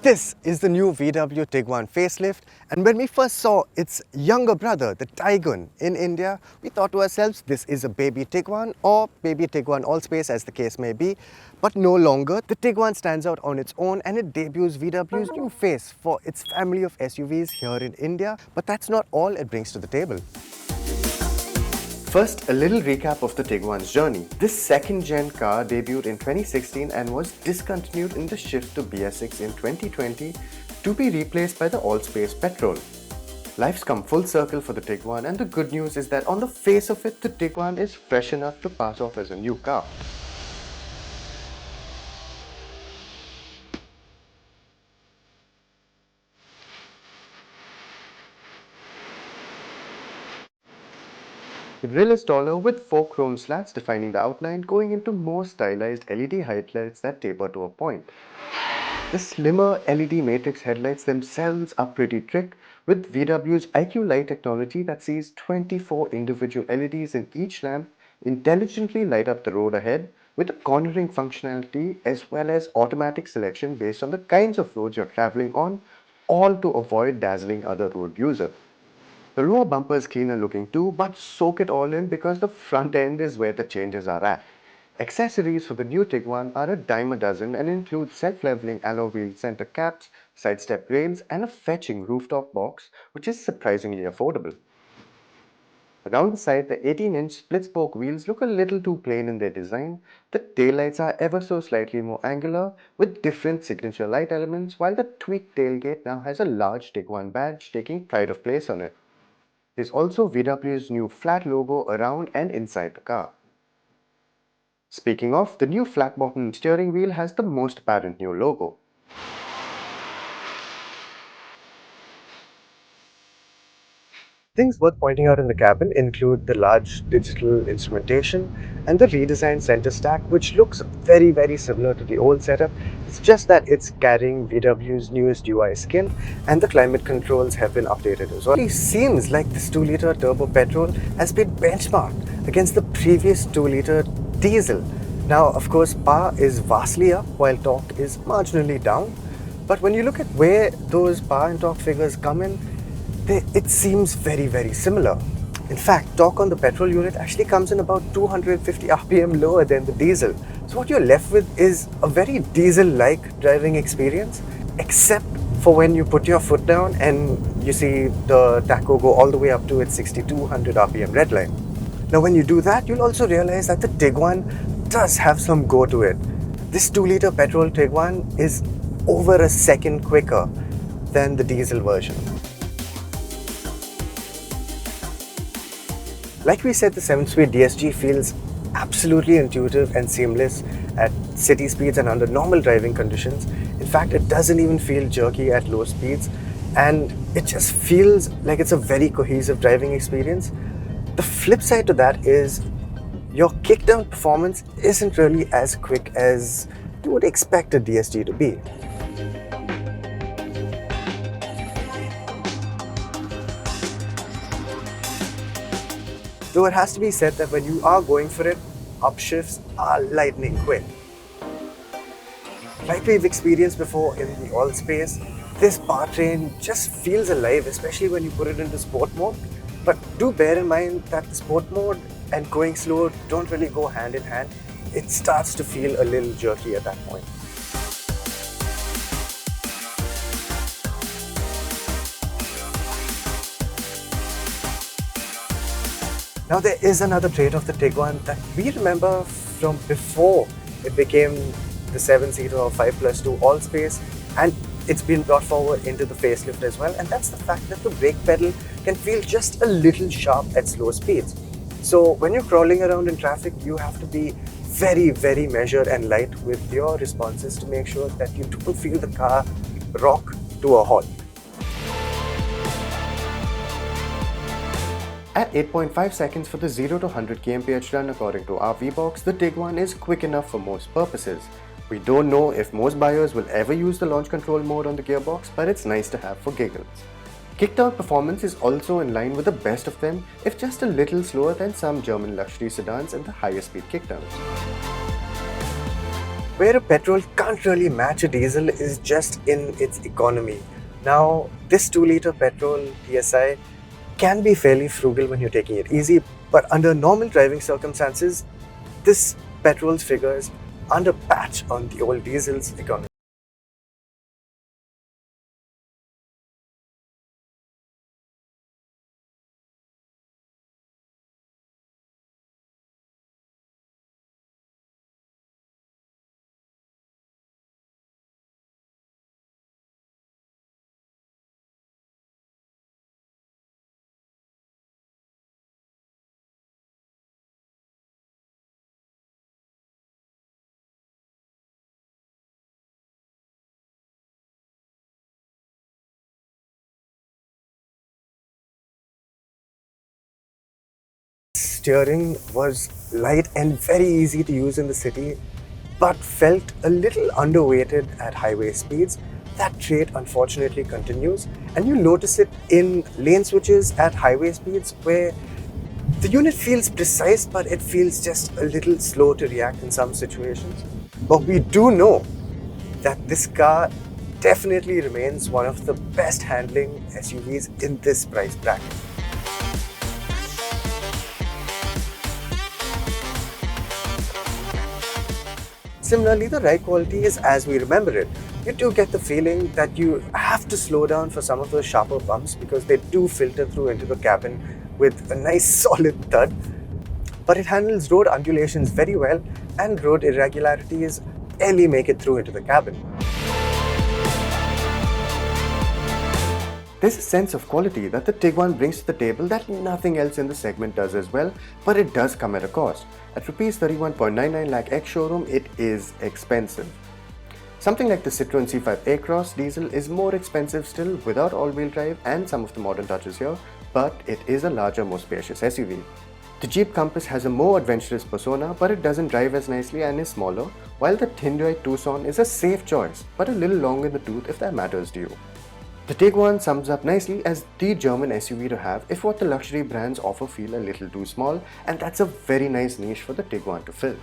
This is the new VW Tiguan facelift, and when we first saw its younger brother, the Tiguan, in India, we thought to ourselves this is a baby Tiguan or baby Tiguan Allspace as the case may be, but no longer. The Tiguan stands out on its own and it debuts VW's new face for its family of SUVs here in India, but that's not all it brings to the table. First, a little recap of the Tiguan's journey. This second-gen car debuted in 2016 and was discontinued in the shift to BS6 in 2020 to be replaced by the Allspace petrol. Life's come full circle for the Tiguan, and the good news is that on the face of it, the Tiguan is fresh enough to pass off as a new car. The grille is taller with 4 chrome slats defining the outline, going into more stylized LED headlights that taper to a point. The slimmer LED matrix headlights themselves are pretty trick, with VW's IQ Light technology that sees 24 individual LEDs in each lamp intelligently light up the road ahead, with a cornering functionality as well as automatic selection based on the kinds of roads you're traveling on, all to avoid dazzling other road users. The rear bumper is cleaner looking too, but soak it all in because the front end is where the changes are at. Accessories for the new Tiguan are a dime a dozen and include self-leveling alloy wheel center caps, side step rails, and a fetching rooftop box, which is surprisingly affordable. Around the side, the 18-inch split-spoke wheels look a little too plain in their design. The taillights are ever so slightly more angular, with different signature light elements, while the tweaked tailgate now has a large Tiguan badge taking pride of place on it. There's also VW's new flat logo around and inside the car. Speaking of, the new flat-bottomed steering wheel has the most apparent new logo. Things worth pointing out in the cabin include the large digital instrumentation and the redesigned center stack, which looks very similar to the old setup. It's just that it's carrying VW's newest UI skin, and the climate controls have been updated as well. It seems like this 2-liter turbo petrol has been benchmarked against the previous 2-liter diesel. Now, of course, power is vastly up while torque is marginally down, but when you look at where those power and torque figures come in, it seems very similar. In fact, torque on the petrol unit actually comes in about 250 RPM lower than the diesel. So what you're left with is a very diesel-like driving experience, except for when you put your foot down and you see the tacho go all the way up to its 6200 RPM redline. Now when you do that, you'll also realize that the Tiguan does have some go to it. This 2-liter petrol Tiguan is over a second quicker than the diesel version. Like we said, the 7-speed DSG feels absolutely intuitive and seamless at city speeds and under normal driving conditions. In fact, it doesn't even feel jerky at low speeds, and it just feels like it's a very cohesive driving experience. The flip side to that is your kickdown performance isn't really as quick as you would expect a DSG to be. Though it has to be said that when you are going for it, upshifts are lightning quick. Like we've experienced before in the Allspace, this powertrain just feels alive, especially when you put it into sport mode. But do bear in mind that the sport mode and going slow don't really go hand in hand. It starts to feel a little jerky at that point. Now there is another trait of the Tiguan that we remember from before it became the 7-seater or 5+2 Allspace, and it's been brought forward into the facelift as well, and that's the fact that the brake pedal can feel just a little sharp at slow speeds. So when you're crawling around in traffic, you have to be very measured and light with your responses to make sure that you don't feel the car rock to a halt. At 8.5 seconds for the 0 to 100 kmph run according to our VBox, the Tiguan is quick enough for most purposes. We don't know if most buyers will ever use the launch control mode on the gearbox, but it's nice to have for giggles. Kickdown performance is also in line with the best of them, if just a little slower than some German luxury sedans and the higher speed kickdowns. Where a petrol can't really match a diesel is just in its economy. Now, this 2-liter petrol TSI can be fairly frugal when you're taking it easy, but under normal driving circumstances, this petrol's figures aren't a patch on the old diesel's economy. Steering was light and very easy to use in the city, but felt a little underweighted at highway speeds. That trait unfortunately continues, and you notice it in lane switches at highway speeds where the unit feels precise, but it feels just a little slow to react in some situations. But we do know that this car definitely remains one of the best handling SUVs in this price bracket. Similarly, the ride quality is as we remember it. You do get the feeling that you have to slow down for some of those sharper bumps because they do filter through into the cabin with a nice solid thud. But it handles road undulations very well, and road irregularities barely make it through into the cabin. There's a sense of quality that the Tiguan brings to the table that nothing else in the segment does as well, but it does come at a cost. At Rs 31.99 lakh ex-showroom, it is expensive. Something like the Citroen C5 A-Cross diesel is more expensive still without all-wheel drive and some of the modern touches here, but it is a larger, more spacious SUV. The Jeep Compass has a more adventurous persona, but it doesn't drive as nicely and is smaller, while the Hyundai Tucson is a safe choice, but a little long in the tooth if that matters to you. The Tiguan sums up nicely as the German SUV to have if what the luxury brands offer feel a little too small, and that's a very nice niche for the Tiguan to fill.